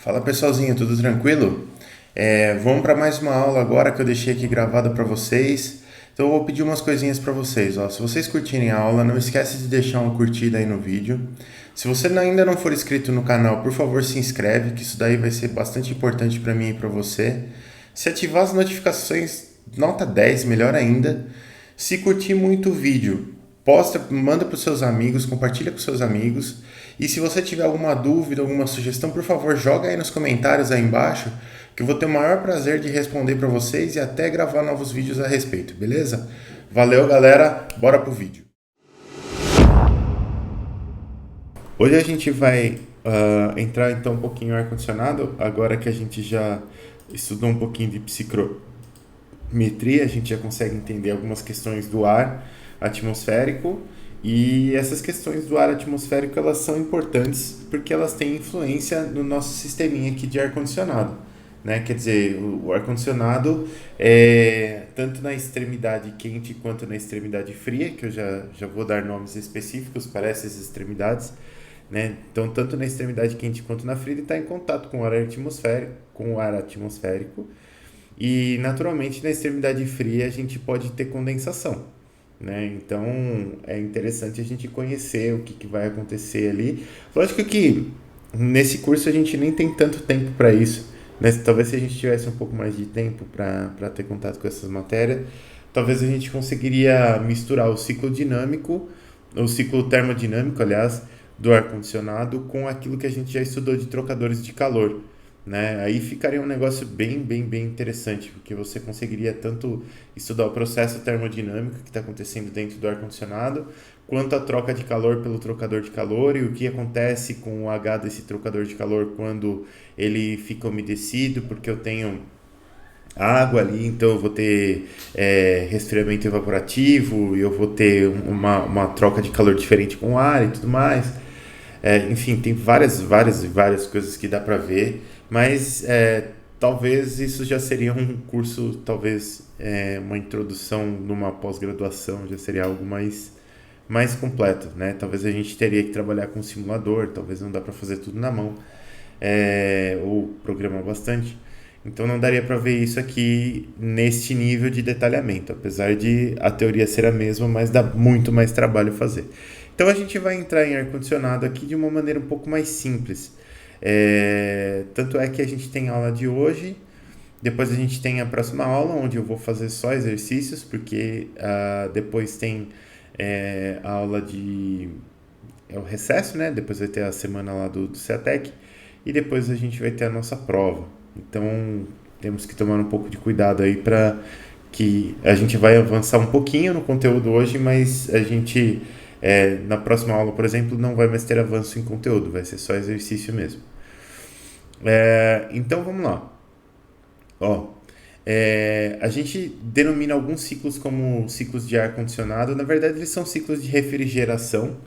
Fala pessoalzinho, tudo tranquilo? Vamos para mais uma aula agora que eu deixei aqui gravada para vocês. Então eu vou pedir umas coisinhas para vocês. Ó. Se vocês curtirem a aula, não esquece de deixar uma curtida aí no vídeo. Se você ainda não for inscrito no canal, por favor se inscreve, que isso daí vai ser bastante importante para mim e para você. Se ativar as notificações, nota 10, melhor ainda. Se curtir muito o vídeo, posta, manda para os seus amigos, compartilha com seus amigos. E se você tiver alguma dúvida, alguma sugestão, por favor, joga aí nos comentários aí embaixo, que eu vou ter o maior prazer de responder para vocês e até gravar novos vídeos a respeito, beleza? Valeu, galera, bora pro vídeo. Hoje a gente vai entrar então um pouquinho no ar-condicionado, agora que a gente já estudou um pouquinho de psicometria, a gente já consegue entender algumas questões do ar atmosférico. E essas questões do ar atmosférico, elas são importantes porque elas têm influência no nosso sisteminha aqui de ar-condicionado, né? Quer dizer, o ar-condicionado é tanto na extremidade quente quanto na extremidade fria, que eu já vou dar nomes específicos para essas extremidades, né? Então, tanto na extremidade quente quanto na fria, ele está em contato com o ar atmosférico, e naturalmente na extremidade fria a gente pode ter condensação, né? Então é interessante a gente conhecer o que vai acontecer ali. Lógico que nesse curso a gente nem tem tanto tempo para isso, né? Talvez se a gente tivesse um pouco mais de tempo para ter contato com essas matérias, talvez a gente conseguiria misturar o ciclo termodinâmico, aliás, do ar-condicionado com aquilo que a gente já estudou de trocadores de calor, né? Aí ficaria um negócio bem interessante, porque você conseguiria tanto estudar o processo termodinâmico que está acontecendo dentro do ar-condicionado, quanto a troca de calor pelo trocador de calor e o que acontece com o H desse trocador de calor quando ele fica umedecido, porque eu tenho água ali, então eu vou ter resfriamento evaporativo e eu vou ter uma troca de calor diferente com o ar e tudo mais. Enfim, tem várias coisas que dá para ver, mas talvez isso já seria um curso, talvez uma introdução numa pós-graduação, já seria algo mais completo, né? Talvez a gente teria que trabalhar com simulador, talvez não dá para fazer tudo na mão, ou programar bastante. Então não daria para ver isso aqui neste nível de detalhamento, apesar de a teoria ser a mesma, mas dá muito mais trabalho fazer. Então a gente vai entrar em ar-condicionado aqui de uma maneira um pouco mais simples. Tanto é que a gente tem a aula de hoje, depois a gente tem a próxima aula, onde eu vou fazer só exercícios, porque depois tem a aula é o recesso, né? Depois vai ter a semana lá do CEATEC, e depois a gente vai ter a nossa prova. Então temos que tomar um pouco de cuidado aí para que a gente vai avançar um pouquinho no conteúdo hoje, mas a gente na próxima aula, por exemplo, não vai mais ter avanço em conteúdo, vai ser só exercício mesmo. Então vamos lá. Ó, a gente denomina alguns ciclos como ciclos de ar condicionado. Na verdade, eles são ciclos de refrigeração,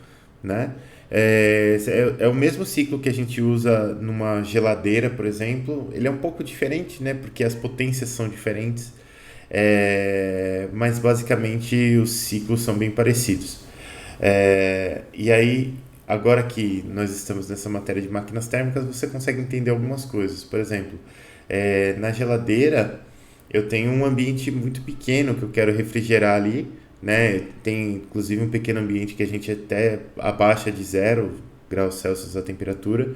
né? É o mesmo ciclo que a gente usa numa geladeira, por exemplo. Ele é um pouco diferente, né? Porque as potências são diferentes, mas basicamente os ciclos são bem parecidos. E aí, agora que nós estamos nessa matéria de máquinas térmicas, você consegue entender algumas coisas. Por exemplo, na geladeira eu tenho um ambiente muito pequeno que eu quero refrigerar ali, né? Tem inclusive um pequeno ambiente que a gente até abaixa de 0 graus Celsius a temperatura,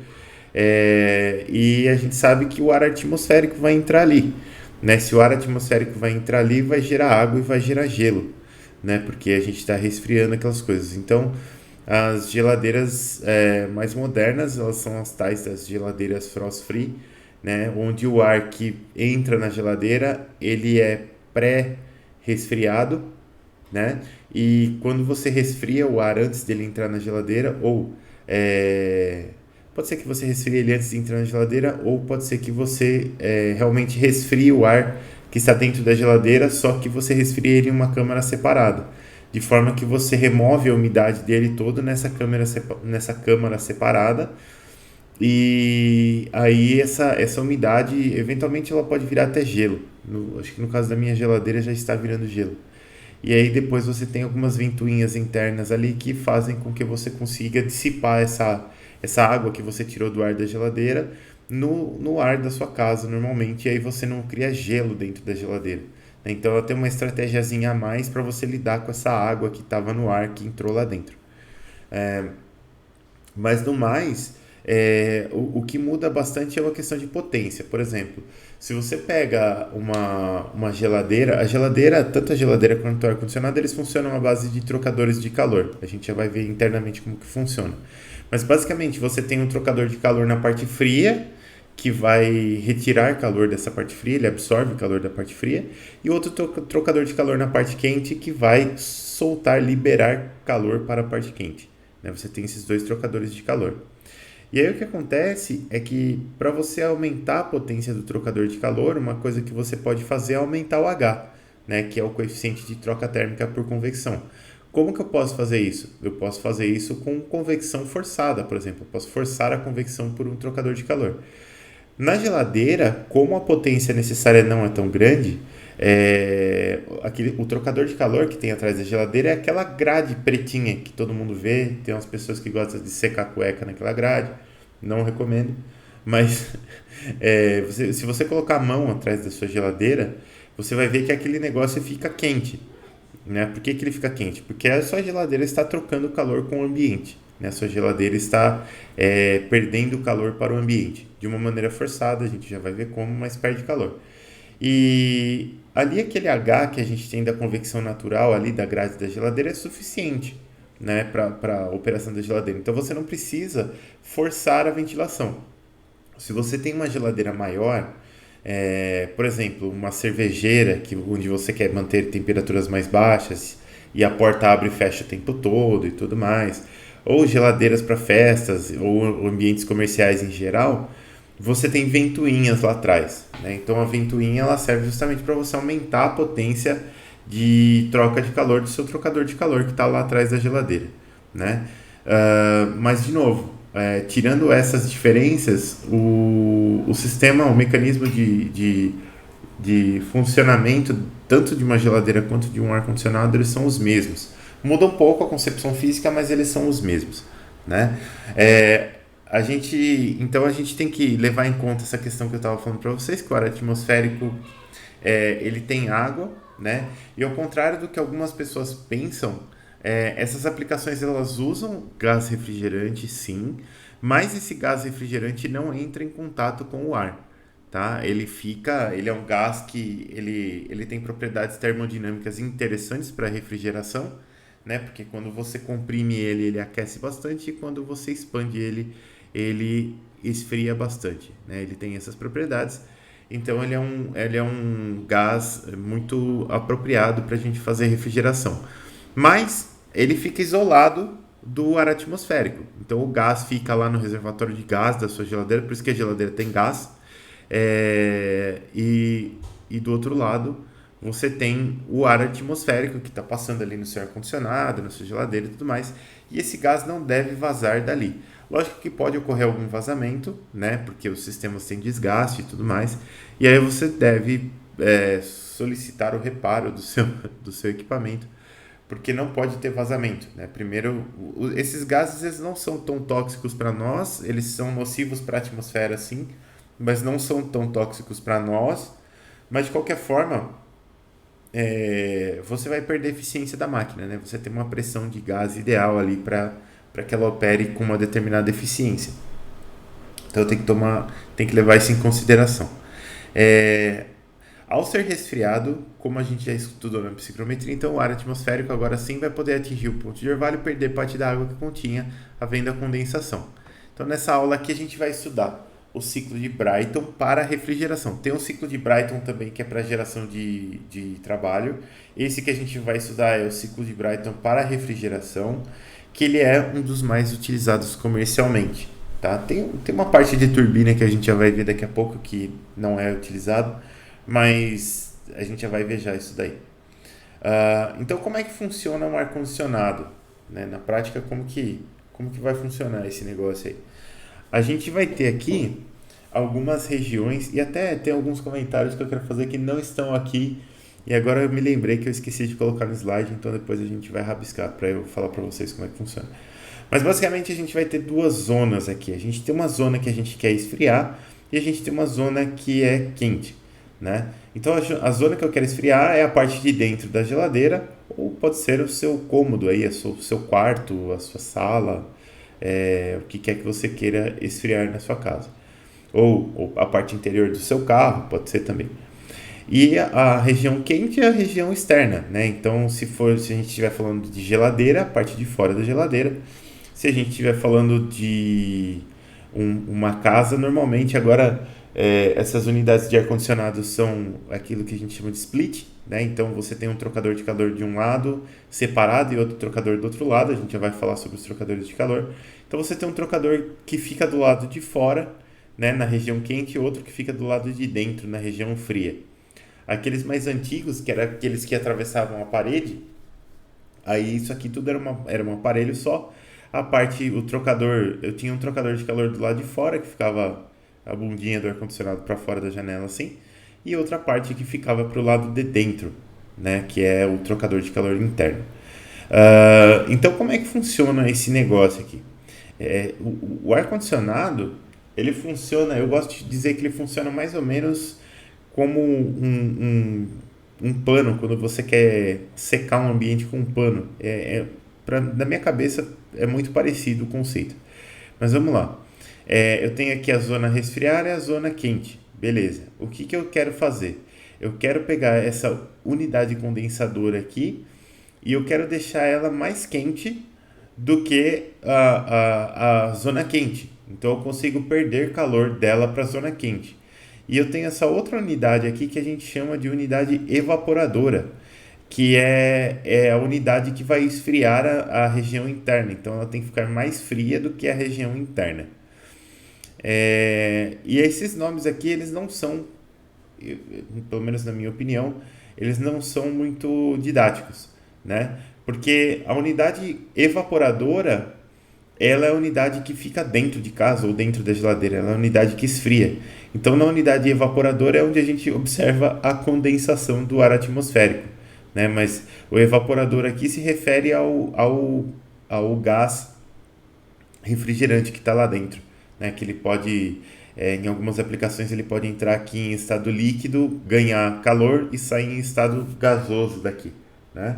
e a gente sabe que o ar atmosférico vai entrar ali, né? Se o ar atmosférico vai entrar ali, vai gerar água e vai gerar gelo, né? Porque a gente está resfriando aquelas coisas. Então, as geladeiras mais modernas, elas são as tais das geladeiras frost-free, né? Onde o ar que entra na geladeira, ele é pré-resfriado, né? E quando você resfria o ar antes dele entrar na geladeira, ou pode ser que você resfrie ele antes de entrar na geladeira, ou pode ser que você realmente resfrie o ar que está dentro da geladeira, só que você resfria ele em uma câmara separada, de forma que você remove a umidade dele todo nessa câmara separada, e aí essa umidade, eventualmente ela pode virar até gelo. Acho que no caso da minha geladeira já está virando gelo. E aí depois você tem algumas ventoinhas internas ali que fazem com que você consiga dissipar essa água que você tirou do ar da geladeira no ar da sua casa normalmente, e aí você não cria gelo dentro da geladeira. Então ela tem uma estratégiazinha a mais para você lidar com essa água que estava no ar, que entrou lá dentro. Mas no mais, o que muda bastante é uma questão de potência. Por exemplo, se você pega uma geladeira, tanto a geladeira quanto o ar-condicionado, eles funcionam à base de trocadores de calor. A gente já vai ver internamente como que funciona. Mas basicamente você tem um trocador de calor na parte fria, que vai retirar calor dessa parte fria, ele absorve o calor da parte fria, e outro trocador de calor na parte quente, que vai soltar, liberar calor para a parte quente. Né? Você tem esses dois trocadores de calor. E aí o que acontece é que para você aumentar a potência do trocador de calor, uma coisa que você pode fazer é aumentar o H, né, que é o coeficiente de troca térmica por convecção. Como que eu posso fazer isso? Eu posso fazer isso com convecção forçada, por exemplo. Eu posso forçar a convecção por um trocador de calor. Na geladeira, como a potência necessária não é tão grande, o trocador de calor que tem atrás da geladeira é aquela grade pretinha que todo mundo vê. Tem umas pessoas que gostam de secar a cueca naquela grade, não recomendo. Mas se você colocar a mão atrás da sua geladeira, você vai ver que aquele negócio fica quente. Né? Por que ele fica quente? Porque a sua geladeira está trocando calor com o ambiente. Né? A sua geladeira está perdendo calor para o ambiente. De uma maneira forçada, a gente já vai ver como, mas perde calor. E ali aquele H que a gente tem da convecção natural ali da grade da geladeira é suficiente, né, para a operação da geladeira. Então você não precisa forçar a ventilação. Se você tem uma geladeira maior, por exemplo, uma cervejeira onde você quer manter temperaturas mais baixas e a porta abre e fecha o tempo todo e tudo mais, ou geladeiras para festas ou ambientes comerciais em geral, você tem ventoinhas lá atrás, né? Então a ventoinha ela serve justamente para você aumentar a potência de troca de calor do seu trocador de calor que está lá atrás da geladeira, né? Mas de novo, tirando essas diferenças, o sistema, o mecanismo de funcionamento tanto de uma geladeira quanto de um ar-condicionado, eles são os mesmos. Muda um pouco a concepção física, mas eles são os mesmos, né? Então a gente tem que levar em conta essa questão que eu estava falando para vocês, que o ar atmosférico ele tem água, né? E ao contrário do que algumas pessoas pensam, essas aplicações elas usam gás refrigerante, sim, mas esse gás refrigerante não entra em contato com o ar, tá? Ele é um gás que ele tem propriedades termodinâmicas interessantes para refrigeração, né? Porque quando você comprime ele aquece bastante, e quando você expande ele esfria bastante, né? Ele tem essas propriedades, então ele é um gás muito apropriado para a gente fazer refrigeração. Mas ele fica isolado do ar atmosférico. Então o gás fica lá no reservatório de gás da sua geladeira, por isso que a geladeira tem gás. E do outro lado você tem o ar atmosférico que está passando ali no seu ar-condicionado, na sua geladeira e tudo mais. E esse gás não deve vazar dali. Lógico que pode ocorrer algum vazamento, né? Porque os sistemas têm desgaste e tudo mais. E aí você deve solicitar o reparo do seu equipamento, porque não pode ter vazamento, né? Primeiro, esses gases eles não são tão tóxicos para nós, eles são nocivos para a atmosfera, sim, mas não são tão tóxicos para nós. Mas de qualquer forma, você vai perder a eficiência da máquina, né? Você tem uma pressão de gás ideal ali para que ela opere com uma determinada eficiência. Então tem que levar isso em consideração. Ao ser resfriado, como a gente já estudou na psicometria, então o ar atmosférico agora sim vai poder atingir o ponto de orvalho e perder parte da água que continha, havendo a condensação. Então nessa aula aqui a gente vai estudar o ciclo de Brayton para refrigeração. Tem um ciclo de Brayton também que é para geração de trabalho. Esse que a gente vai estudar é o ciclo de Brayton para refrigeração, que ele é um dos mais utilizados comercialmente. Tá? Tem uma parte de turbina que a gente já vai ver daqui a pouco que não é utilizado, mas a gente já vai ver já isso daí. Então, como é que funciona um ar-condicionado? Né? Na prática, como que vai funcionar esse negócio aí? A gente vai ter aqui algumas regiões, e até tem alguns comentários que eu quero fazer que não estão aqui, e agora eu me lembrei que eu esqueci de colocar no slide, então depois a gente vai rabiscar para eu falar para vocês como é que funciona. Mas basicamente a gente vai ter duas zonas aqui. A gente tem uma zona que a gente quer esfriar e a gente tem uma zona que é quente, né? Então a zona que eu quero esfriar é a parte de dentro da geladeira, ou pode ser o seu cômodo aí, o seu quarto, a sua sala, o que quer que você queira esfriar na sua casa. Ou a parte interior do seu carro, pode ser também. E a região quente é a região externa, né? Então, se a gente estiver falando de geladeira, a parte de fora da geladeira. Se a gente estiver falando de uma casa, normalmente agora essas unidades de ar-condicionado são aquilo que a gente chama de split, né? Então você tem um trocador de calor de um lado separado e outro trocador do outro lado. A gente já vai falar sobre os trocadores de calor. Então você tem um trocador que fica do lado de fora, né, na região quente, e outro que fica do lado de dentro, na região fria. Aqueles mais antigos, que eram aqueles que atravessavam a parede, aí isso aqui tudo era um aparelho só. A parte, o trocador, eu tinha um trocador de calor do lado de fora, que ficava a bundinha do ar-condicionado para fora da janela assim, e outra parte que ficava para o lado de dentro, né, que é o trocador de calor interno. Então, como é que funciona esse negócio aqui? O ar-condicionado, ele funciona, eu gosto de dizer que ele funciona mais ou menos como um pano, quando você quer secar um ambiente com um pano. Na minha cabeça é muito parecido o conceito. Mas vamos lá. Eu tenho aqui a zona resfriar e a zona quente. Beleza. O que eu quero fazer? Eu quero pegar essa unidade condensadora aqui e eu quero deixar ela mais quente do que a zona quente. Então eu consigo perder calor dela para a zona quente. E eu tenho essa outra unidade aqui que a gente chama de unidade evaporadora, que é a unidade que vai esfriar a região interna. Então ela tem que ficar mais fria do que a região interna. E esses nomes aqui, eles não são, pelo menos na minha opinião, eles não são muito didáticos, né? Porque a unidade evaporadora, ela é a unidade que fica dentro de casa ou dentro da geladeira, ela é a unidade que esfria. Então, na unidade evaporadora é onde a gente observa a condensação do ar atmosférico, né? Mas o evaporador aqui se refere ao gás refrigerante que está lá dentro, né? Que ele pode, em algumas aplicações, ele pode entrar aqui em estado líquido, ganhar calor e sair em estado gasoso daqui, né?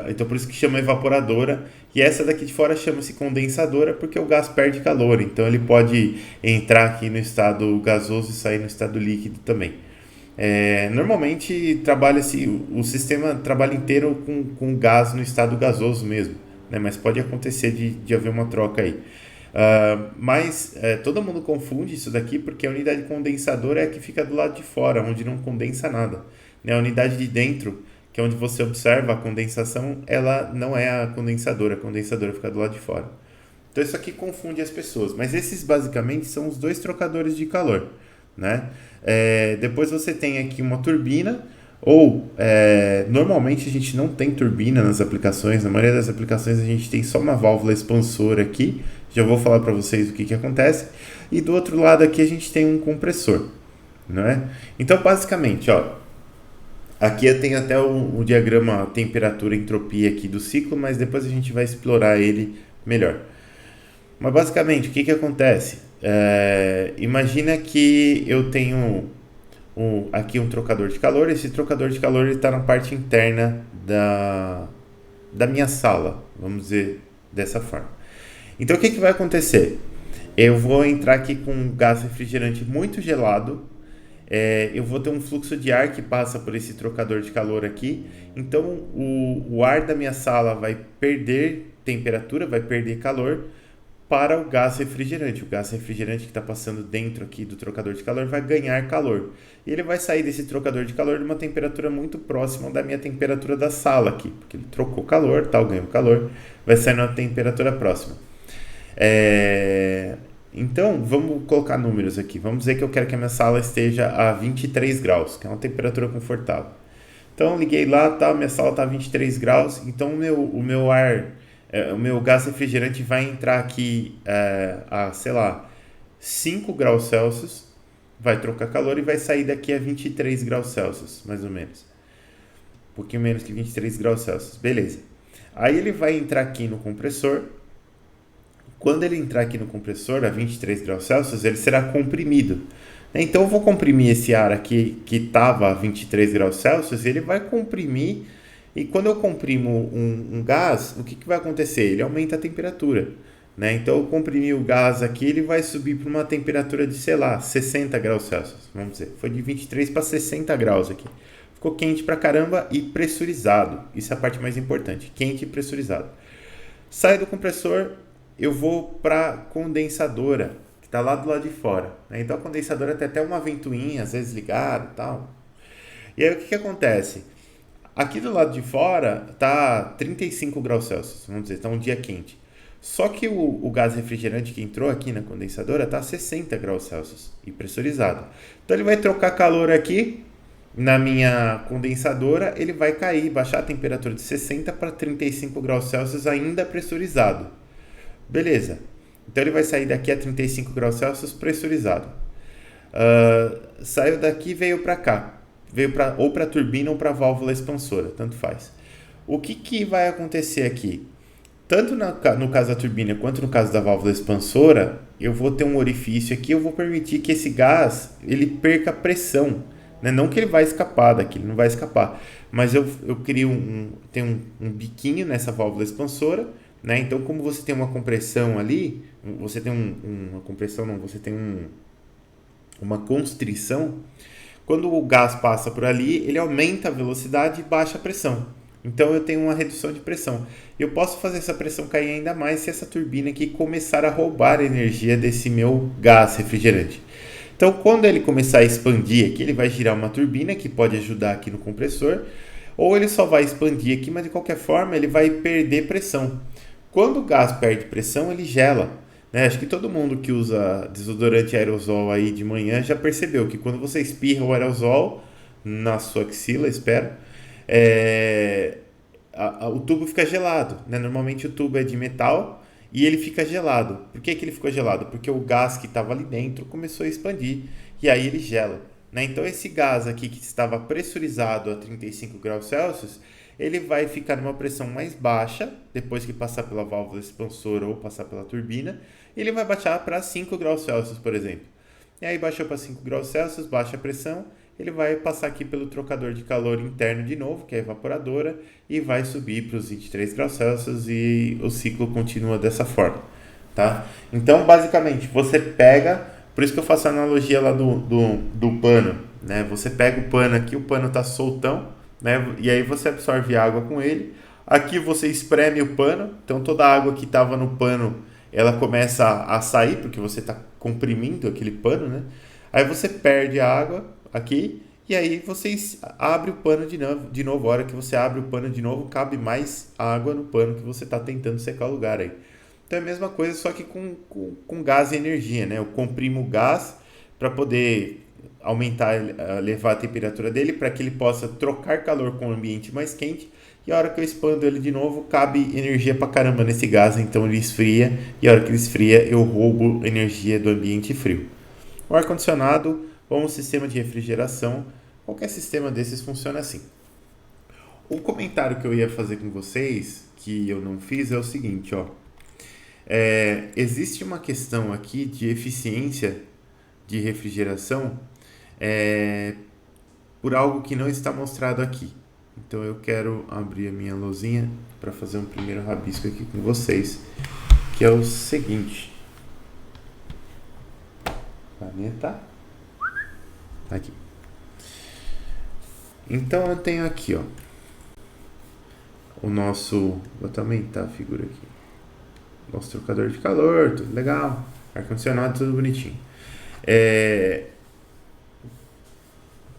Então por isso que chama evaporadora, e essa daqui de fora chama-se condensadora porque o gás perde calor, então ele pode entrar aqui no estado gasoso e sair no estado líquido também. Normalmente trabalha-se, o sistema trabalha inteiro com gás no estado gasoso mesmo, né? Mas pode acontecer de haver uma troca aí. Mas todo mundo confunde isso daqui porque a unidade condensadora é a que fica do lado de fora, onde não condensa nada, né? A unidade de dentro, que é onde você observa a condensação, ela não é a condensadora fica do lado de fora. Então isso aqui confunde as pessoas, mas esses basicamente são os dois trocadores de calor, né? Depois você tem aqui uma turbina, ou normalmente a gente não tem turbina nas aplicações, na maioria das aplicações a gente tem só uma válvula expansora aqui, já vou falar para vocês o que acontece, e do outro lado aqui a gente tem um compressor, né? Então basicamente, ó, aqui eu tenho até o diagrama temperatura e entropia aqui do ciclo, mas depois a gente vai explorar ele melhor. Mas basicamente, o que acontece? Imagina que eu tenho aqui um trocador de calor. Esse trocador de calor está na parte interna da minha sala, vamos dizer dessa forma. Então o que vai acontecer? Eu vou entrar aqui com um gás refrigerante muito gelado. Eu vou ter um fluxo de ar que passa por esse trocador de calor aqui. Então o ar da minha sala vai perder temperatura, vai perder calor para o gás refrigerante. O gás refrigerante que está passando dentro aqui do trocador de calor vai ganhar calor. E ele vai sair desse trocador de calor de uma temperatura muito próxima da minha temperatura da sala aqui, porque ele trocou calor, tal, ganhou calor, vai sair numa temperatura próxima. Então, vamos colocar números aqui. Vamos dizer que eu quero que a minha sala esteja a 23 graus, que é uma temperatura confortável. Então, liguei lá, tá, minha sala está a 23 graus, então o meu gás refrigerante vai entrar aqui a, sei lá, 5 graus Celsius, vai trocar calor e vai sair daqui a 23 graus Celsius, mais ou menos. Um pouquinho menos que 23 graus Celsius, beleza. Aí ele vai entrar aqui no compressor. Quando ele entrar aqui no compressor a 23 graus Celsius, ele será comprimido. Então eu vou comprimir esse ar aqui que estava a 23 graus Celsius, ele vai comprimir, e quando eu comprimo um gás, o que vai acontecer? Ele aumenta a temperatura. Né? Então eu comprimi o gás aqui, ele vai subir para uma temperatura de, sei lá, 60 graus Celsius, vamos dizer. Foi de 23 para 60 graus aqui. Ficou quente pra caramba e pressurizado. Isso é a parte mais importante, quente e pressurizado. Sai do compressor, eu vou para condensadora, que está lá do lado de fora. Né? Então a condensadora tem até uma ventoinha, às vezes ligada e tal. E aí o que acontece? Aqui do lado de fora tá 35 graus Celsius, vamos dizer, está um dia quente. Só que o gás refrigerante que entrou aqui na condensadora está a 60 graus Celsius e pressurizado. Então ele vai trocar calor aqui na minha condensadora, ele vai cair, baixar a temperatura de 60 para 35 graus Celsius ainda pressurizado. Beleza. Então ele vai sair daqui a 35 graus Celsius pressurizado. Saiu daqui e veio para cá. Veio ou para a turbina ou para a válvula expansora, tanto faz. O que vai acontecer aqui? Tanto no caso da turbina quanto no caso da válvula expansora, eu vou ter um orifício aqui, eu vou permitir que esse gás ele perca pressão. Né? Não que ele vai escapar daqui, ele não vai escapar. Mas eu crio tem um biquinho nessa válvula expansora. Né? Então, como você tem uma compressão ali, você tem uma compressão, não, você tem uma constrição. Quando o gás passa por ali, ele aumenta a velocidade e baixa a pressão. Então eu tenho uma redução de pressão. Eu posso fazer essa pressão cair ainda mais se essa turbina aqui começar a roubar a energia desse meu gás refrigerante. Então quando ele começar a expandir aqui, ele vai girar uma turbina que pode ajudar aqui no compressor, ou ele só vai expandir aqui, mas de qualquer forma ele vai perder pressão. Quando o gás perde pressão, ele gela. Né? Acho que todo mundo que usa desodorante aerosol aí de manhã já percebeu que quando você espirra o aerosol na sua axila, espero, o tubo fica gelado. Né? Normalmente o tubo é de metal e ele fica gelado. Por que ele ficou gelado? Porque o gás que estava ali dentro começou a expandir e aí ele gela. Né? Então esse gás aqui que estava pressurizado a 35 graus Celsius, ele vai ficar numa pressão mais baixa, depois que passar pela válvula expansora ou passar pela turbina, ele vai baixar para 5 graus Celsius, por exemplo. E aí baixou para 5 graus Celsius, baixa a pressão, ele vai passar aqui pelo trocador de calor interno de novo, que é a evaporadora, e vai subir para os 23 graus Celsius e o ciclo continua dessa forma. Tá? Então, basicamente, você pega, por isso que eu faço a analogia lá do pano, né? Você pega o pano aqui, o pano está soltão, né? E aí você absorve água com ele. Aqui você espreme o pano, então toda a água que estava no pano, ela começa a sair, porque você está comprimindo aquele pano, né? Aí você perde a água aqui, e aí você abre o pano de novo. A hora que você abre o pano de novo, cabe mais água no pano que você está tentando secar o lugar aí. Então é a mesma coisa, só que com gás e energia, né? Eu comprimo o gás para poder aumentar, levar a temperatura dele, para que ele possa trocar calor com um ambiente mais quente, e a hora que eu expando ele de novo, cabe energia pra caramba nesse gás, então ele esfria, e a hora que ele esfria, eu roubo energia do ambiente frio. O ar-condicionado ou um sistema de refrigeração, qualquer sistema desses funciona assim. O comentário que eu ia fazer com vocês, que eu não fiz, é o seguinte, ó. Existe uma questão aqui de eficiência de refrigeração por algo que não está mostrado aqui. Então eu quero abrir a minha lousinha para fazer um primeiro rabisco aqui com vocês, que é o seguinte. Caneta. Aqui. Então eu tenho aqui, ó, o nosso, vou até aumentar a figura aqui. Nosso trocador de calor, tudo legal, ar-condicionado, tudo bonitinho.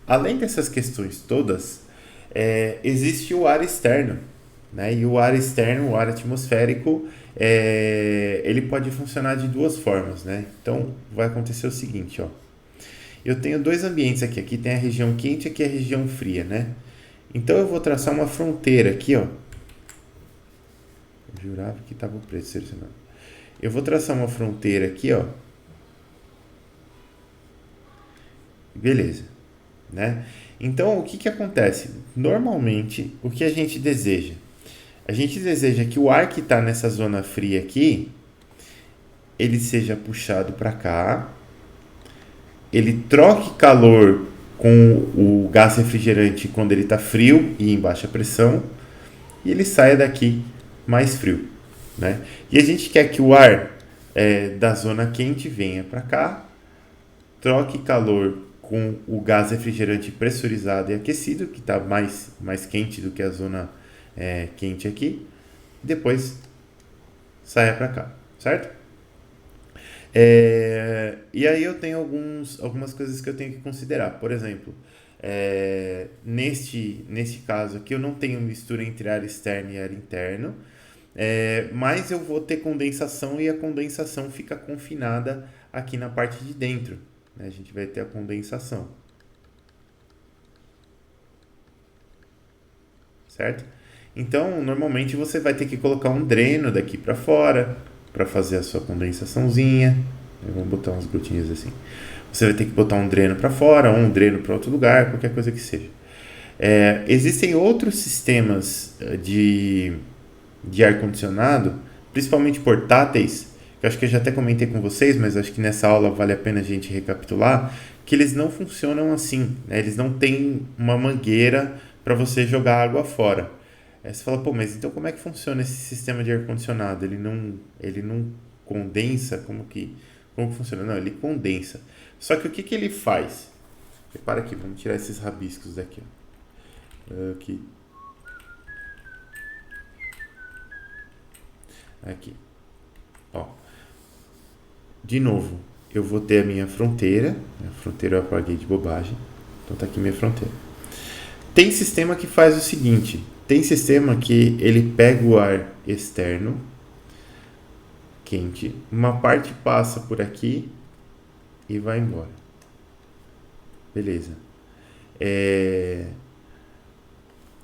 Além dessas questões todas, existe o ar externo, né? E o ar externo, o ar atmosférico, ele pode funcionar de duas formas, né? Então, vai acontecer o seguinte, ó. Eu tenho dois ambientes aqui. Aqui tem a região quente e aqui a região fria, né? Então, eu vou traçar uma fronteira aqui, ó. Eu jurava que estava preto selecionado. Eu vou traçar uma fronteira aqui, ó. Beleza, né? Então, o que acontece? Normalmente, o que a gente deseja? A gente deseja que o ar que está nessa zona fria aqui, ele seja puxado para cá, ele troque calor com o gás refrigerante quando ele está frio e em baixa pressão, e ele saia daqui mais frio, né? E a gente quer que o ar da zona quente venha para cá, troque calor com o gás refrigerante pressurizado e aquecido, que está mais quente do que a zona quente aqui, e depois saia para cá, certo? E aí eu tenho algumas coisas que eu tenho que considerar. Por exemplo, neste caso aqui eu não tenho mistura entre ar externo e ar interno, mas eu vou ter condensação e a condensação fica confinada aqui na parte de dentro, né? A gente vai ter a condensação, certo? Então, normalmente você vai ter que colocar um dreno daqui para fora para fazer a sua condensaçãozinha. Vamos botar umas gotinhas assim. Você vai ter que botar um dreno para fora ou um dreno para outro lugar, qualquer coisa que seja. Existem outros sistemas de ar-condicionado, principalmente portáteis, que eu acho que eu já até comentei com vocês, mas acho que nessa aula vale a pena a gente recapitular, que eles não funcionam assim, né? Eles não têm uma mangueira para você jogar água fora. Você fala, pô, mas então como é que funciona esse sistema de ar-condicionado? Ele não condensa? Como que funciona? Não, ele condensa. Só que o que ele faz? Repara aqui, vamos tirar esses rabiscos daqui. Aqui. Aqui. Ó. De novo, eu vou ter a minha fronteira. Minha fronteira eu apaguei de bobagem. Então tá aqui minha fronteira. Tem sistema que faz o seguinte. Tem sistema que ele pega o ar externo, quente, uma parte passa por aqui e vai embora. Beleza.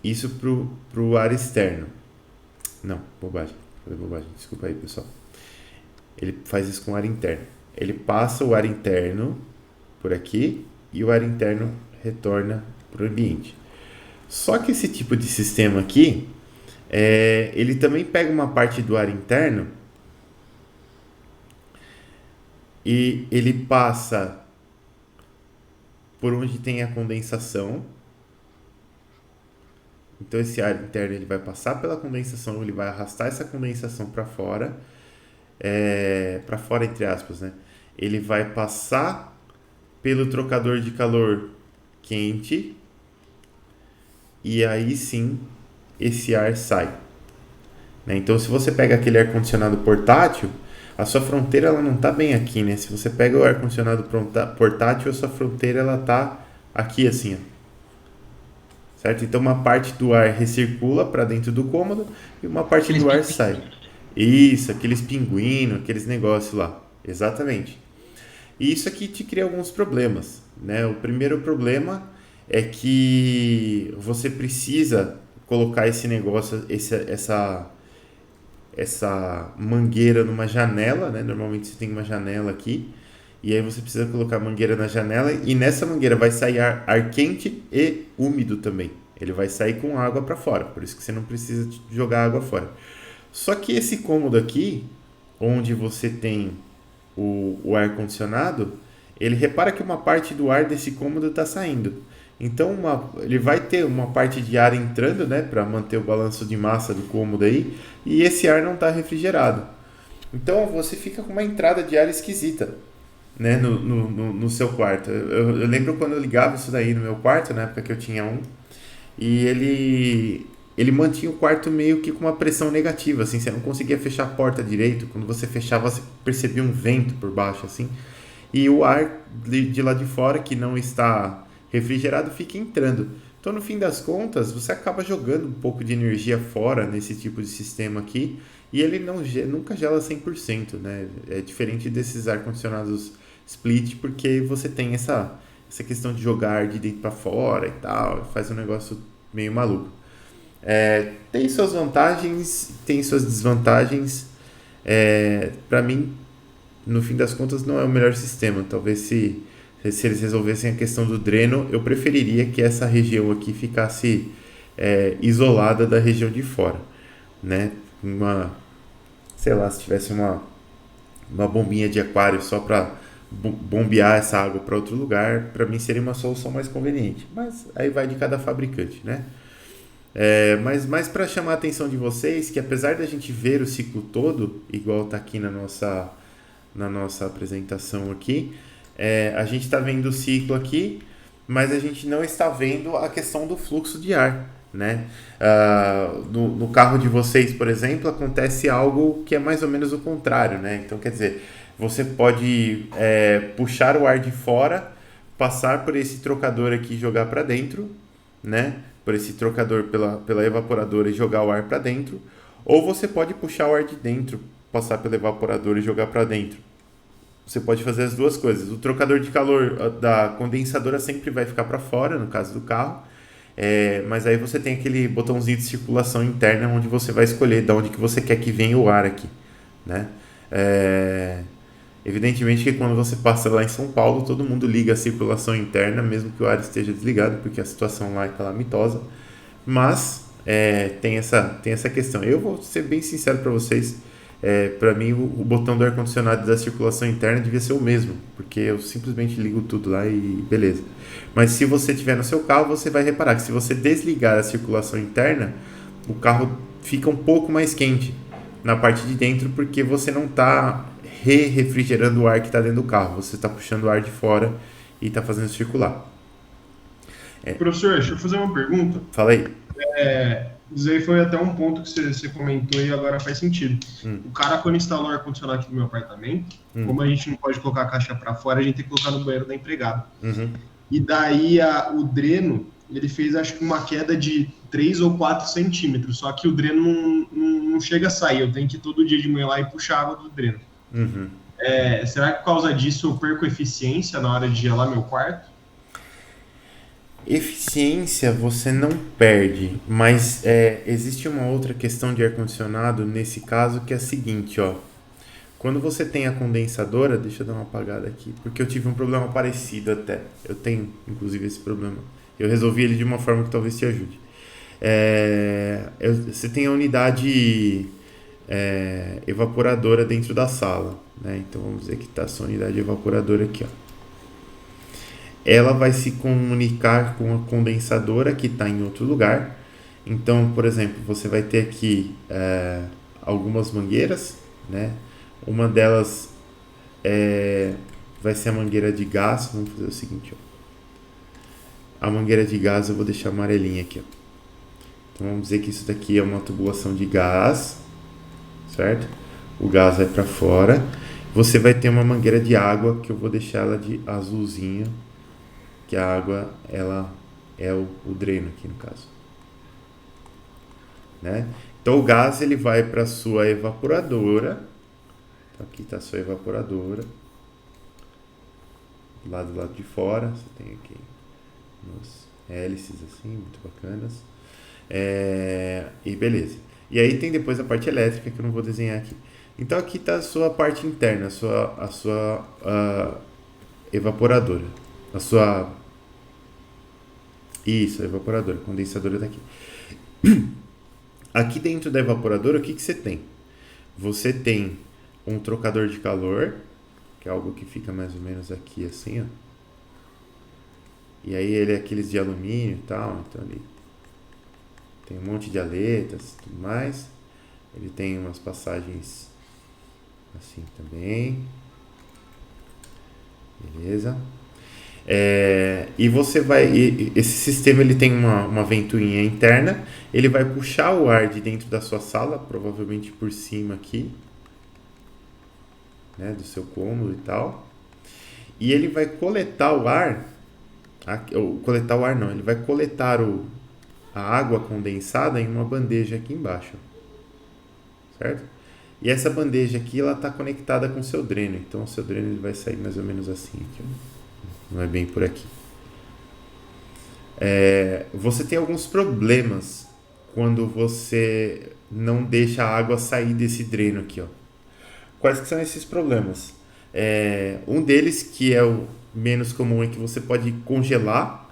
Isso pro ar externo. Não, bobagem. Falei bobagem. Desculpa aí, pessoal. Ele faz isso com o ar interno. Ele passa o ar interno por aqui e o ar interno retorna para o ambiente. Só que esse tipo de sistema aqui, ele também pega uma parte do ar interno e ele passa por onde tem a condensação. Então esse ar interno ele vai passar pela condensação, ele vai arrastar essa condensação para fora entre aspas, né? Ele vai passar pelo trocador de calor quente e aí sim esse ar sai, né? Então se você pega aquele ar condicionado portátil, a sua fronteira ela não está bem aqui, né? Se você pega o ar condicionado portátil, a sua fronteira ela tá aqui assim, ó. Certo? Então uma parte do ar recircula para dentro do cômodo e uma parte do ar sai. Isso, aqueles pinguinos, aqueles negócios lá. Exatamente. E isso aqui te cria alguns problemas, né? O primeiro problema é que você precisa colocar esse negócio, essa mangueira numa janela, né? Normalmente você tem uma janela aqui, e aí você precisa colocar a mangueira na janela, e nessa mangueira vai sair ar quente e úmido também. Ele vai sair com água para fora, por isso que você não precisa jogar água fora. Só que esse cômodo aqui, onde você tem o ar condicionado, ele repara que uma parte do ar desse cômodo está saindo. Então ele vai ter uma parte de ar entrando, né, para manter o balanço de massa do cômodo aí, e esse ar não está refrigerado. Então você fica com uma entrada de ar esquisita, né, no seu quarto. Eu lembro quando eu ligava isso daí no meu quarto, na época que eu tinha um, e ele mantinha o quarto meio que com uma pressão negativa, assim, você não conseguia fechar a porta direito, quando você fechava você percebia um vento por baixo, assim, e o ar de lá de fora, que não está refrigerado, fica entrando. Então, no fim das contas, você acaba jogando um pouco de energia fora nesse tipo de sistema aqui, e ele nunca gela 100%, né? É diferente desses ar-condicionados split, porque você tem essa questão de jogar de dentro para fora e tal, faz um negócio meio maluco. Tem suas vantagens, tem suas desvantagens. Para mim, no fim das contas, não é o melhor sistema. Talvez se eles resolvessem a questão do dreno, eu preferiria que essa região aqui ficasse isolada da região de fora, né? Sei lá, se tivesse uma bombinha de aquário só para bombear essa água para outro lugar, para mim seria uma solução mais conveniente. Mas aí vai de cada fabricante, né? Mas mais para chamar a atenção de vocês, que apesar da gente ver o ciclo todo, igual está aqui na nossa apresentação aqui, a gente está vendo o ciclo aqui, mas a gente não está vendo a questão do fluxo de ar, né? No carro de vocês, por exemplo, acontece algo que é mais ou menos o contrário, né? Então, quer dizer, você pode puxar o ar de fora, passar por esse trocador aqui e jogar para dentro, né? Por esse trocador pela evaporadora e jogar o ar para dentro, ou você pode puxar o ar de dentro, passar pela evaporadora e jogar para dentro. Você pode fazer as duas coisas. O trocador de calor da condensadora sempre vai ficar para fora, no caso do carro, mas aí você tem aquele botãozinho de circulação interna onde você vai escolher de onde que você quer que venha o ar aqui, né? Evidentemente que quando você passa lá em São Paulo, todo mundo liga a circulação interna, mesmo que o ar esteja desligado, porque a situação lá é calamitosa. Mas tem essa questão. Eu vou ser bem sincero para vocês. Para mim, o botão do ar-condicionado da circulação interna devia ser o mesmo, porque eu simplesmente ligo tudo lá e beleza. Mas se você tiver no seu carro, você vai reparar que se você desligar a circulação interna, o carro fica um pouco mais quente na parte de dentro, porque você não está refrigerando o ar que está dentro do carro, você está puxando o ar de fora e está fazendo circular. Professor, deixa eu fazer uma pergunta. Fala aí. Isso aí foi até um ponto que você comentou e agora faz sentido. Hum, O cara, quando instalou o ar-condicionado aqui no meu apartamento, hum, como a gente não pode colocar a caixa para fora, a gente tem que colocar no banheiro da empregada. uhum. E daí o dreno, ele fez acho que uma queda de 3 ou 4 centímetros, só que o dreno não chega a sair, eu tenho que ir todo dia de manhã lá e puxar a água do dreno. Será que por causa disso eu perco eficiência na hora de gelar meu quarto? Eficiência você não perde, mas existe uma outra questão de ar-condicionado nesse caso que é a seguinte, ó. Quando você tem a condensadora, deixa eu dar uma apagada aqui, porque eu tive um problema parecido até. Eu tenho, inclusive, esse problema. Eu resolvi ele de uma forma que talvez te ajude. Você tem a unidade evaporadora dentro da sala, né? Então vamos dizer que está a sua unidade evaporadora aqui, ó. Ela vai se comunicar com a condensadora que está em outro lugar. Então, por exemplo, você vai ter aqui algumas mangueiras, né? Uma delas vai ser a mangueira de gás. Vamos fazer o seguinte, ó. A mangueira de gás eu vou deixar amarelinha aqui, ó. Então vamos dizer que isso daqui é uma tubulação de gás, certo? O gás vai para fora. Você vai ter uma mangueira de água que eu vou deixar ela de azulzinho, que a água ela é o dreno aqui no caso, né? Então o gás ele vai para sua evaporadora. Então, aqui está a sua evaporadora, do lado de fora. Você tem aqui umas hélices assim, muito bacanas. E beleza. E aí tem depois a parte elétrica que eu não vou desenhar aqui. Então aqui está a sua parte interna, a sua evaporadora. A sua. Isso, a evaporadora, a condensadora está aqui. Aqui dentro da evaporadora, o que você tem? Você tem um trocador de calor, que é algo que fica mais ou menos aqui assim, ó. E aí ele é aqueles de alumínio e tal, então ele tem um monte de aletas e tudo mais. Ele tem umas passagens assim também. Beleza. E você vai. Esse sistema ele tem uma ventoinha interna. Ele vai puxar o ar de dentro da sua sala, provavelmente por cima aqui, né, do seu cômodo e tal. E ele vai coletar o ar. Ou coletar o ar não, ele vai coletar a água condensada em uma bandeja aqui embaixo, certo? E essa bandeja aqui ela está conectada com o seu dreno, então o seu dreno ele vai sair mais ou menos assim aqui, não é bem por aqui. Você tem alguns problemas quando você não deixa a água sair desse dreno aqui, ó. Quais que são esses problemas? Um deles, que é o menos comum, é que você pode congelar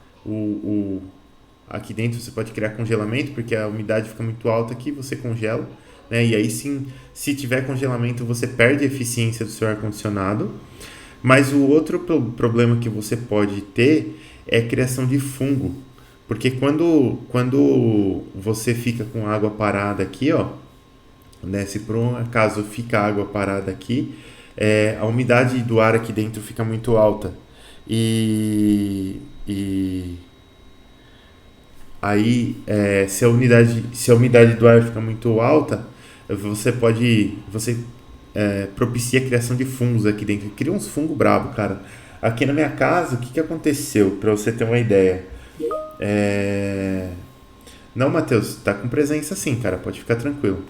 aqui dentro. Você pode criar congelamento, porque a umidade fica muito alta aqui, você congela né? E aí sim, se tiver congelamento, você perde a eficiência do seu ar-condicionado. Mas o outro problema que você pode ter é a criação de fungo. Porque quando você fica com água parada aqui, ó, né, se por um acaso fica água parada aqui, a umidade do ar aqui dentro fica muito alta. E aí, se a umidade do ar fica muito alta, você propicia a criação de fungos aqui dentro. Cria uns fungos brabo, cara. Aqui na minha casa, o que aconteceu? Pra você ter uma ideia. Não, Matheus, tá com presença sim, cara. Pode ficar tranquilo.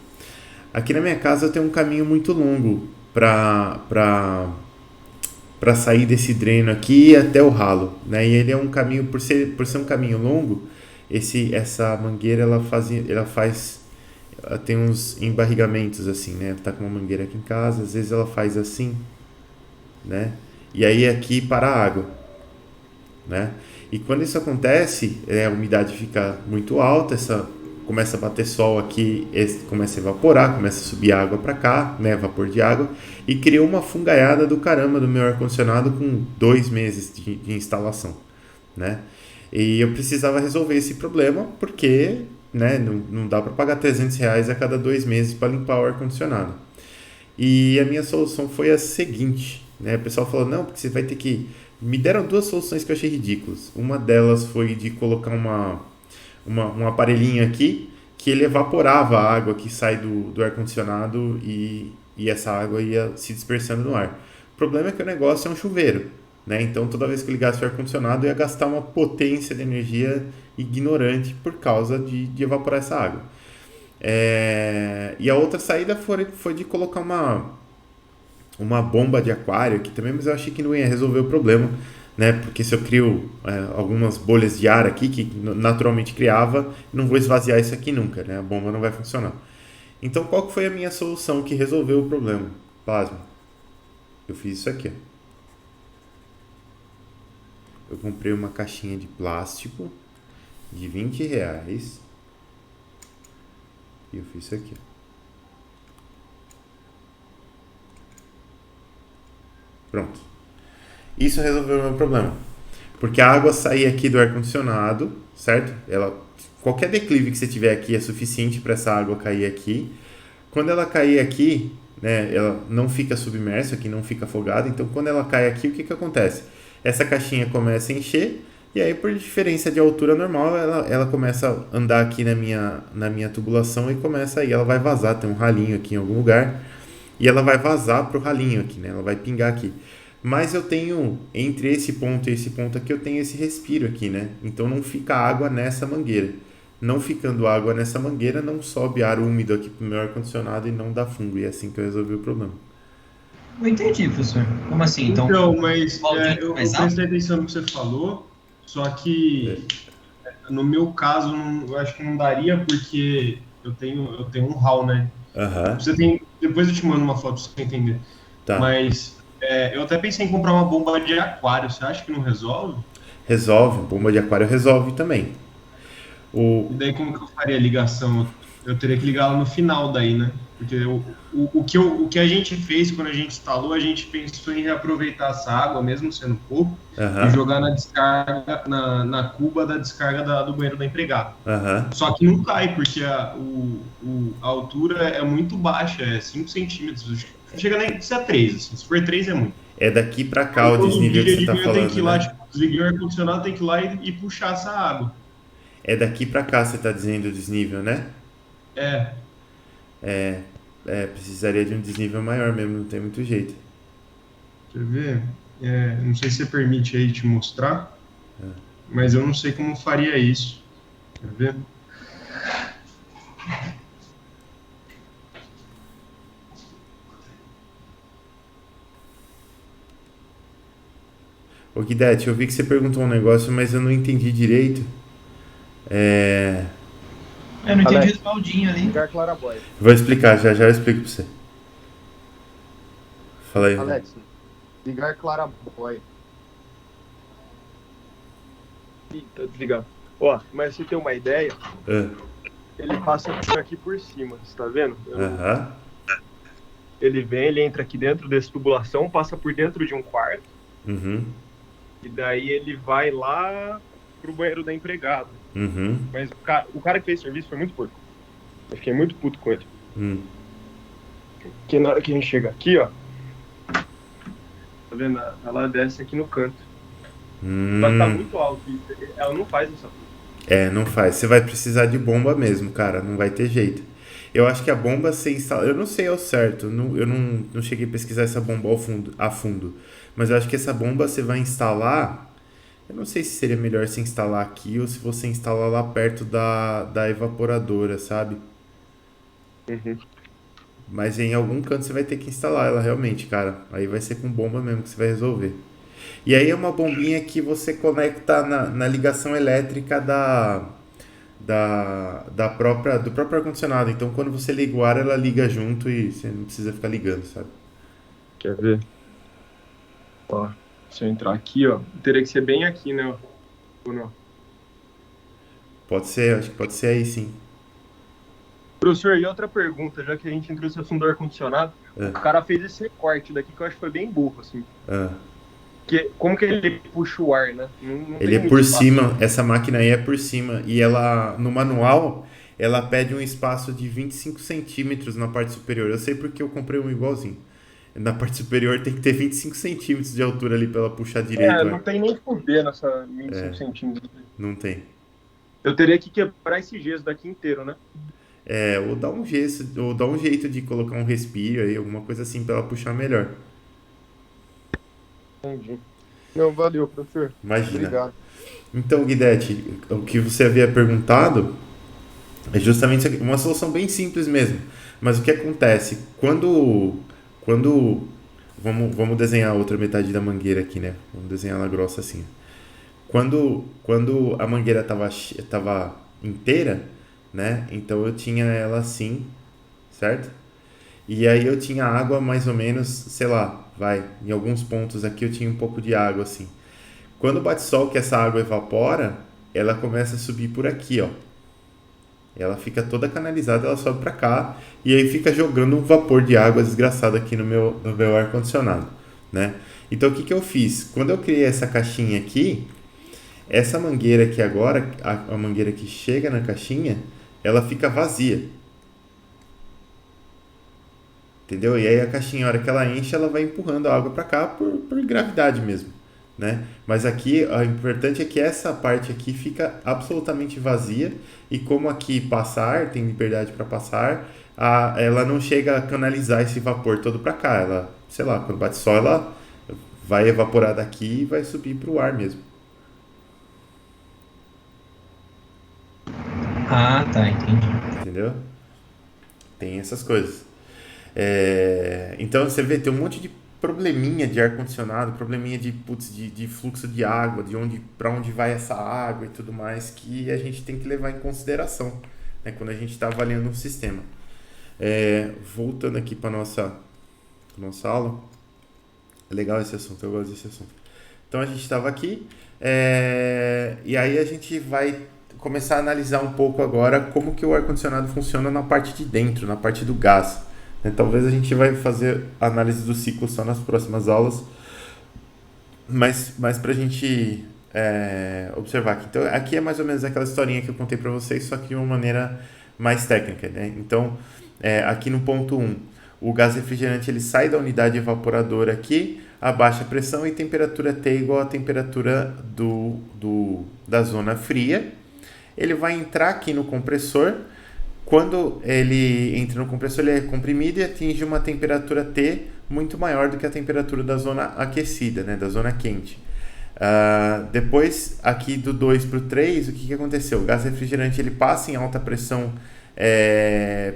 Aqui na minha casa eu tenho um caminho muito longo para sair desse dreno aqui até o ralo, né? E ele é um caminho, por ser um caminho longo, essa mangueira ela tem uns embarrigamentos assim, né? Tá com uma mangueira aqui em casa, às vezes ela faz assim, né? E aí aqui para a água, né? E quando isso acontece, a umidade fica muito alta, começa a bater sol aqui, começa a evaporar, começa a subir água para cá, né? Vapor de água, e criou uma fungaiada do caramba do meu ar-condicionado com 2 meses de instalação, né? E eu precisava resolver esse problema porque, né, não dá para pagar R$ 300 a cada 2 meses para limpar o ar-condicionado. E a minha solução foi a seguinte, né? O pessoal falou, não, porque você vai ter que... Me deram 2 soluções que eu achei ridículas. Uma delas foi de colocar um aparelhinho aqui que ele evaporava a água que sai do ar-condicionado e essa água ia se dispersando no ar. O problema é que o negócio é um chuveiro, né? Então toda vez que eu ligasse o ar-condicionado eu ia gastar uma potência de energia ignorante por causa de evaporar essa água. E a outra saída foi de colocar uma bomba de aquário aqui também, mas eu achei que não ia resolver o problema, né? Porque se eu crio algumas bolhas de ar aqui que naturalmente criava, não vou esvaziar isso aqui nunca, né? A bomba não vai funcionar. Então qual que foi a minha solução que resolveu o problema? Pasma. Eu fiz isso aqui, ó. Eu comprei uma caixinha de plástico de R$ 20 e eu fiz isso aqui. Pronto. Isso resolveu o meu problema. Porque a água sair aqui do ar-condicionado, certo? Qualquer declive que você tiver aqui é suficiente para essa água cair aqui. Quando ela cair aqui, né, ela não fica submersa, aqui não fica afogada. Então, quando ela cai aqui, o que acontece? Essa caixinha começa a encher e aí, por diferença de altura normal, ela começa a andar aqui na minha tubulação e ela vai vazar. Tem um ralinho aqui em algum lugar e ela vai vazar pro ralinho aqui, né? Ela vai pingar aqui. Mas eu tenho, entre esse ponto e esse ponto aqui, eu tenho esse respiro aqui, né? Então não fica água nessa mangueira. Não ficando água nessa mangueira, não sobe ar úmido aqui pro meu ar-condicionado e não dá fungo. E é assim que eu resolvi o problema. Não entendi, professor. Como assim? Então, Então, mas eu mais alto? prestei atenção no que você falou, só que no meu caso, eu acho que não daria porque eu tenho um hall, né? Aham, Depois eu te mando uma foto pra você entender. tá. Mas eu até pensei em comprar uma bomba de aquário. Você acha que não resolve? Resolve, bomba de aquário resolve também. E O, daí como que eu faria a ligação? Eu teria que ligar ela no final daí, né? Porque o que a gente fez quando a gente instalou, a gente pensou em reaproveitar essa água, mesmo sendo pouco, e aham, jogar na descarga, na cuba da descarga do banheiro da empregada. aham. Só que não cai, porque a altura é muito baixa, é 5 centímetros. Chega nem a ser 3, assim. Se for 3 é muito. É daqui pra cá Aí o todo desnível que dia você de tá manhã eu tenho que falando, ir lá, né? tipo, desliguei o ar-condicionado, tem que ir lá e puxar essa água. É daqui pra cá você tá dizendo o desnível, né? É, Precisaria de um desnível maior mesmo, não tem muito jeito. quer ver? Não sei se você permite aí te mostrar, mas eu não sei como faria isso. Quer ver? Ô Guidete, eu vi que você perguntou um negócio, mas eu não entendi direito. É... Eu não entendi o Alex, respaldinho ali. ligar Claraboy. Vou explicar, já já eu explico pra você. Fala aí. Alex, ligar Claraboy. Ih, tá desligado. Ó, mas pra você ter uma ideia, Ah, ele passa por aqui por cima, você tá vendo? Aham. Ele vem, ele entra aqui dentro dessa tubulação, passa por dentro de um quarto, Uhum. e daí ele vai lá pro banheiro da empregada. Uhum. Mas o cara que fez serviço foi muito porco. Eu fiquei muito puto com ele. Porque na hora que a gente chega aqui, ó, tá vendo? Ela desce aqui no canto. Mas tá muito alto. Ela não faz essa coisa. Não faz. Você vai precisar de bomba mesmo, cara. Não vai ter jeito. Eu acho que a bomba você instala. Eu não sei ao certo. Eu não cheguei a pesquisar essa bomba a fundo. Mas eu acho que essa bomba você vai instalar. Eu não sei se seria melhor você instalar aqui ou se você instalar lá perto da evaporadora, sabe? Uhum. Mas em algum canto você vai ter que instalar ela realmente, cara. Aí vai ser com bomba mesmo que você vai resolver. E aí é uma bombinha que você conecta na ligação elétrica do próprio ar-condicionado. Então quando você liga o ar, ela liga junto e você não precisa ficar ligando, sabe? Quer ver? Ó, se eu entrar aqui, ó, teria que ser bem aqui, né? Ou não? Pode ser, acho que pode ser aí sim. Professor, e outra pergunta, já que a gente entrou nesse assunto do ar-condicionado, o cara fez esse recorte daqui que eu acho que foi bem burro, assim. Como que ele puxa o ar, né? Não Ele é tem por muito espaço. cima, essa máquina aí é por cima. E ela, no manual, ela pede um espaço de 25 centímetros na parte superior. Eu sei porque eu comprei um igualzinho. Na parte superior tem que ter 25 centímetros de altura ali pra ela puxar direito. Não tem nem fuder nessa 25 centímetros. Não tem. Eu teria que quebrar esse gesso daqui inteiro, né? Ou dar um gesso, ou dar um jeito de colocar um respiro aí, alguma coisa assim pra ela puxar melhor. Entendi. Não, valeu, professor. Imagina. Obrigado. Então, Guidetti, o que você havia perguntado é justamente isso aqui, uma solução bem simples mesmo. Mas o que acontece? Vamos desenhar a outra metade da mangueira aqui, né? Vamos desenhar ela grossa assim. Quando a mangueira tava inteira, né? Então eu tinha ela assim, certo? E aí eu tinha água mais ou menos, sei lá, em alguns pontos aqui eu tinha um pouco de água assim. Quando bate sol que essa água evapora, ela começa a subir por aqui, ó. Ela fica toda canalizada, ela sobe pra cá e aí fica jogando um vapor de água desgraçado aqui no meu ar-condicionado, né? Então o que eu fiz? Quando eu criei essa caixinha aqui, essa mangueira aqui agora, a mangueira que chega na caixinha, ela fica vazia. Entendeu? E aí a caixinha, a hora que ela enche, ela vai empurrando a água para cá por gravidade mesmo, né? Mas aqui, o importante é que essa parte aqui fica absolutamente vazia e como aqui passa ar, tem liberdade para passar, ela não chega a canalizar esse vapor todo para cá. Ela, sei lá, quando bate sol, ela vai evaporar daqui e vai subir para o ar mesmo. Ah, tá, entendi. Entendeu? Tem essas coisas. Então você vê, tem um monte de probleminha de ar-condicionado, probleminha de fluxo de água, para onde vai essa água e tudo mais, que a gente tem que levar em consideração, né, quando a gente está avaliando um sistema. Voltando aqui para nossa aula, é legal esse assunto, eu gosto desse assunto. Então a gente estava aqui, e aí a gente vai começar a analisar um pouco agora como que o ar-condicionado funciona na parte de dentro, na parte do gás. Talvez a gente vai fazer análise do ciclo só nas próximas aulas, mas para a gente observar aqui. Então, aqui é mais ou menos aquela historinha que eu contei para vocês, só que de uma maneira mais técnica, né? Então, aqui no ponto 1, o gás refrigerante ele sai da unidade evaporadora aqui, a baixa pressão e temperatura T igual à temperatura da zona fria. Ele vai entrar aqui no compressor. Quando ele entra no compressor, ele é comprimido e atinge uma temperatura T muito maior do que a temperatura da zona aquecida, né, da zona quente. Depois, aqui do 2 para o 3, o que aconteceu? O gás refrigerante ele passa em alta pressão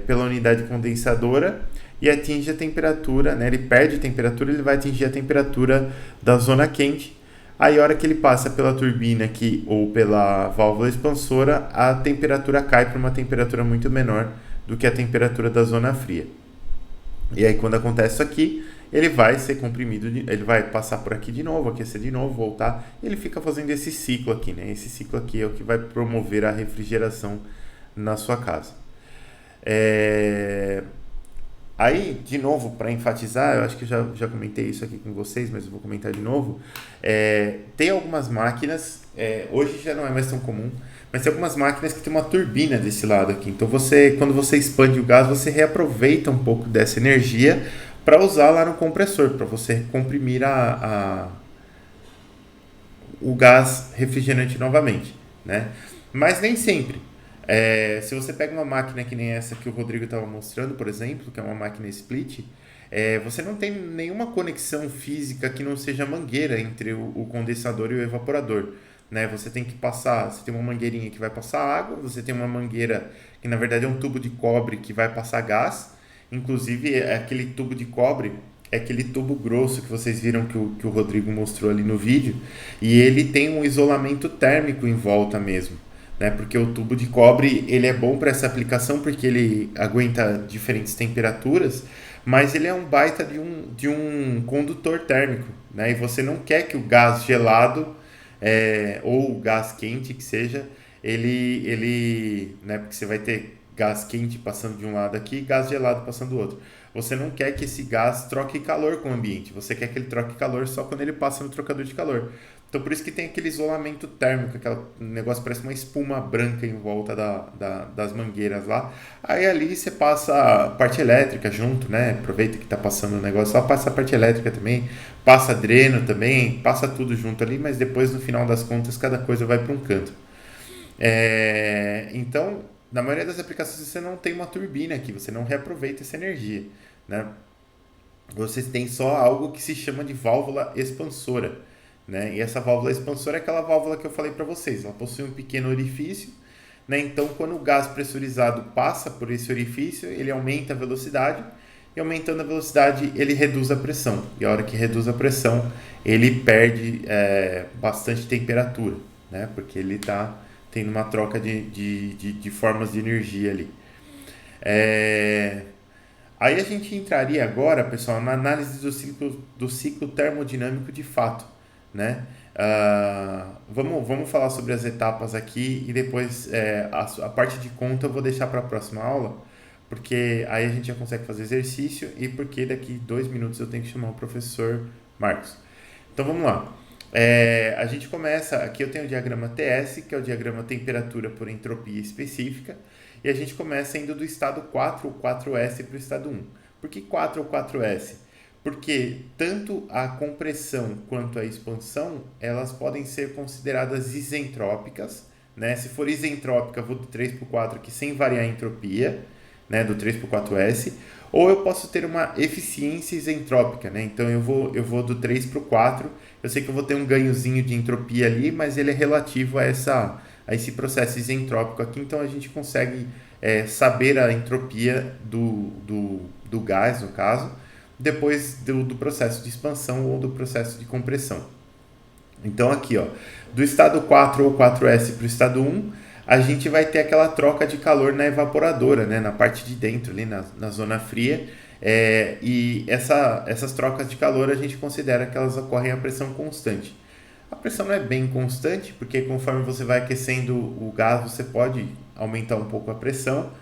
pela unidade condensadora e atinge a temperatura, né, ele perde temperatura, ele vai atingir a temperatura da zona quente. Aí, a hora que ele passa pela turbina aqui ou pela válvula expansora, a temperatura cai para uma temperatura muito menor do que a temperatura da zona fria. E aí, quando acontece isso aqui, ele vai ser comprimido, ele vai passar por aqui de novo, aquecer de novo, voltar. Ele fica fazendo esse ciclo aqui, né? Esse ciclo aqui é o que vai promover a refrigeração na sua casa. Aí, de novo, para enfatizar, eu acho que eu já comentei isso aqui com vocês, mas eu vou comentar de novo. Tem algumas máquinas, hoje já não é mais tão comum, mas tem algumas máquinas que tem uma turbina desse lado aqui. Então, quando você expande o gás, você reaproveita um pouco dessa energia para usar lá no compressor, para você comprimir o gás refrigerante novamente, né? Mas nem sempre. Se você pega uma máquina que nem essa que o Rodrigo estava mostrando, por exemplo, que é uma máquina split, você não tem nenhuma conexão física que não seja mangueira entre o condensador e o evaporador, né? Você tem uma mangueirinha que vai passar água, você tem uma mangueira que na verdade é um tubo de cobre que vai passar gás, inclusive aquele tubo de cobre é aquele tubo grosso que vocês viram que o Rodrigo mostrou ali no vídeo, e ele tem um isolamento térmico em volta mesmo, né? Porque o tubo de cobre ele é bom para essa aplicação porque ele aguenta diferentes temperaturas, mas ele é um baita de um condutor térmico, né? E você não quer que o gás gelado ou o gás quente que seja, né? Porque você vai ter gás quente passando de um lado aqui e gás gelado passando do outro. Você não quer que esse gás troque calor com o ambiente, você quer que ele troque calor só quando ele passa no trocador de calor. Então por isso que tem aquele isolamento térmico, aquele negócio parece uma espuma branca em volta das mangueiras lá. Aí ali você passa a parte elétrica junto, né? Aproveita que está passando o negócio lá, passa a parte elétrica também, passa dreno também, passa tudo junto ali, mas depois no final das contas cada coisa vai para um canto. Então, na maioria das aplicações você não tem uma turbina aqui, você não reaproveita essa energia, né? Você tem só algo que se chama de válvula expansora, né? E essa válvula expansora é aquela válvula que eu falei para vocês, ela possui um pequeno orifício, né? Então, quando o gás pressurizado passa por esse orifício, ele aumenta a velocidade, e aumentando a velocidade ele reduz a pressão, e a hora que reduz a pressão ele perde bastante temperatura, né? Porque ele está tendo uma troca de formas de energia ali. Aí a gente entraria agora, pessoal, na análise do ciclo termodinâmico de fato, né? Vamos falar sobre as etapas aqui e depois a parte de conta eu vou deixar para a próxima aula, porque aí a gente já consegue fazer exercício e porque daqui 2 minutos eu tenho que chamar o professor Marcos. Então vamos lá. A gente começa, aqui eu tenho o diagrama TS, que é o diagrama temperatura por entropia específica, e a gente começa indo do estado 4 ou 4S para o estado 1. Por que 4 ou 4S? Porque tanto a compressão quanto a expansão, elas podem ser consideradas isentrópicas, né? Se for isentrópica, eu vou do 3 para o 4 aqui sem variar a entropia, né? Do 3 para o 4S, ou eu posso ter uma eficiência isentrópica, né? Então eu vou do 3 para o 4, eu sei que eu vou ter um ganhozinho de entropia ali, mas ele é relativo a esse processo isentrópico aqui, então a gente consegue saber a entropia do gás, no caso, depois do processo de expansão ou do processo de compressão. Então aqui, ó, do estado 4 ou 4S para o estado 1, a gente vai ter aquela troca de calor na evaporadora, né, na parte de dentro, ali na zona fria, e essas trocas de calor a gente considera que elas ocorrem a pressão constante. A pressão não é bem constante, porque conforme você vai aquecendo o gás, você pode aumentar um pouco a pressão.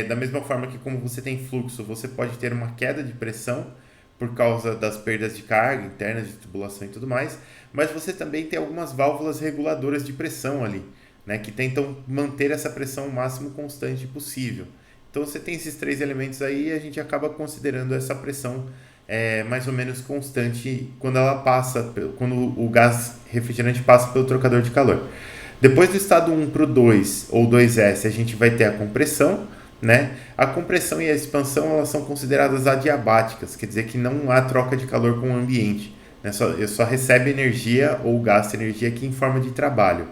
Da mesma forma que como você tem fluxo, você pode ter uma queda de pressão por causa das perdas de carga internas, de tubulação e tudo mais, mas você também tem algumas válvulas reguladoras de pressão ali, né, que tentam manter essa pressão o máximo constante possível. Então você tem esses 3 elementos aí e a gente acaba considerando essa pressão mais ou menos constante quando o gás refrigerante passa pelo trocador de calor. Depois do estado 1 para o 2 ou 2S, a gente vai ter a compressão, né? A compressão e a expansão elas são consideradas adiabáticas, quer dizer que não há troca de calor com o ambiente, né? Só recebe energia ou gasta energia aqui em forma de trabalho.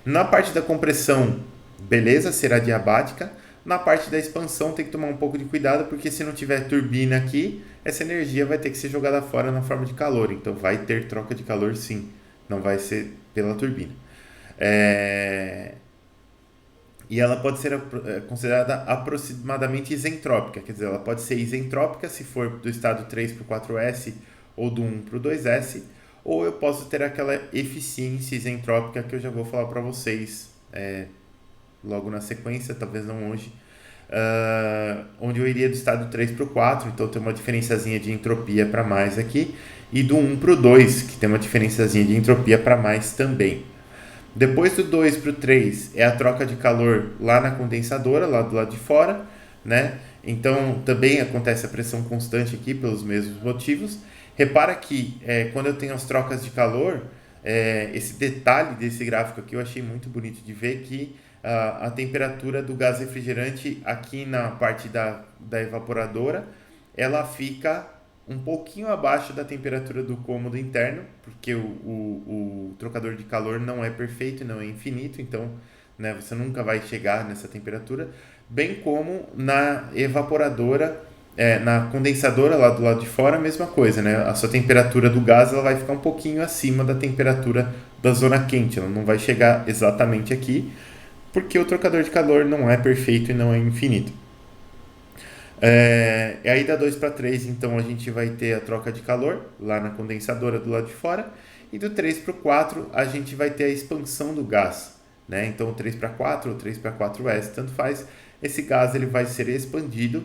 Na parte da compressão, beleza, será adiabática. Na parte da expansão tem que tomar um pouco de cuidado, porque se não tiver turbina aqui, essa energia vai ter que ser jogada fora na forma de calor. Então vai ter troca de calor sim, não vai ser pela turbina. E ela pode ser considerada aproximadamente isentrópica, quer dizer, ela pode ser isentrópica se for do estado 3 para o 4S ou do 1 para o 2S, ou eu posso ter aquela eficiência isentrópica que eu já vou falar para vocês logo na sequência, talvez não hoje, onde eu iria do estado 3 para o 4, então tem uma diferençazinha de entropia para mais aqui, e do 1 para o 2, que tem uma diferençazinha de entropia para mais também. Depois do 2 para o 3 é a troca de calor lá na condensadora, lá do lado de fora, né? Então também acontece a pressão constante aqui pelos mesmos motivos. Repara que quando eu tenho as trocas de calor, esse detalhe desse gráfico aqui eu achei muito bonito de ver, que a temperatura do gás refrigerante aqui na parte da evaporadora, ela fica um pouquinho abaixo da temperatura do cômodo interno, porque o trocador de calor não é perfeito, não é infinito, então, né, você nunca vai chegar nessa temperatura, bem como na evaporadora, na condensadora lá do lado de fora, a mesma coisa, né? A sua temperatura do gás ela vai ficar um pouquinho acima da temperatura da zona quente, ela não vai chegar exatamente aqui, porque o trocador de calor não é perfeito e não é infinito. E aí da 2 para 3, então a gente vai ter a troca de calor lá na condensadora do lado de fora, e do 3 para o 4 a gente vai ter a expansão do gás, né? Então o 3 para 4 ou 3 para 4S, tanto faz, esse gás ele vai ser expandido,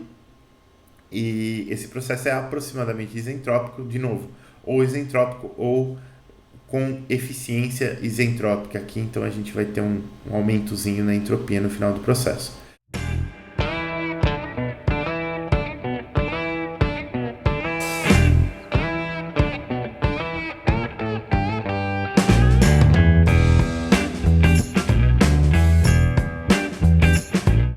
e esse processo é aproximadamente isentrópico, de novo, ou isentrópico ou com eficiência isentrópica aqui, então a gente vai ter um aumentozinho na entropia no final do processo.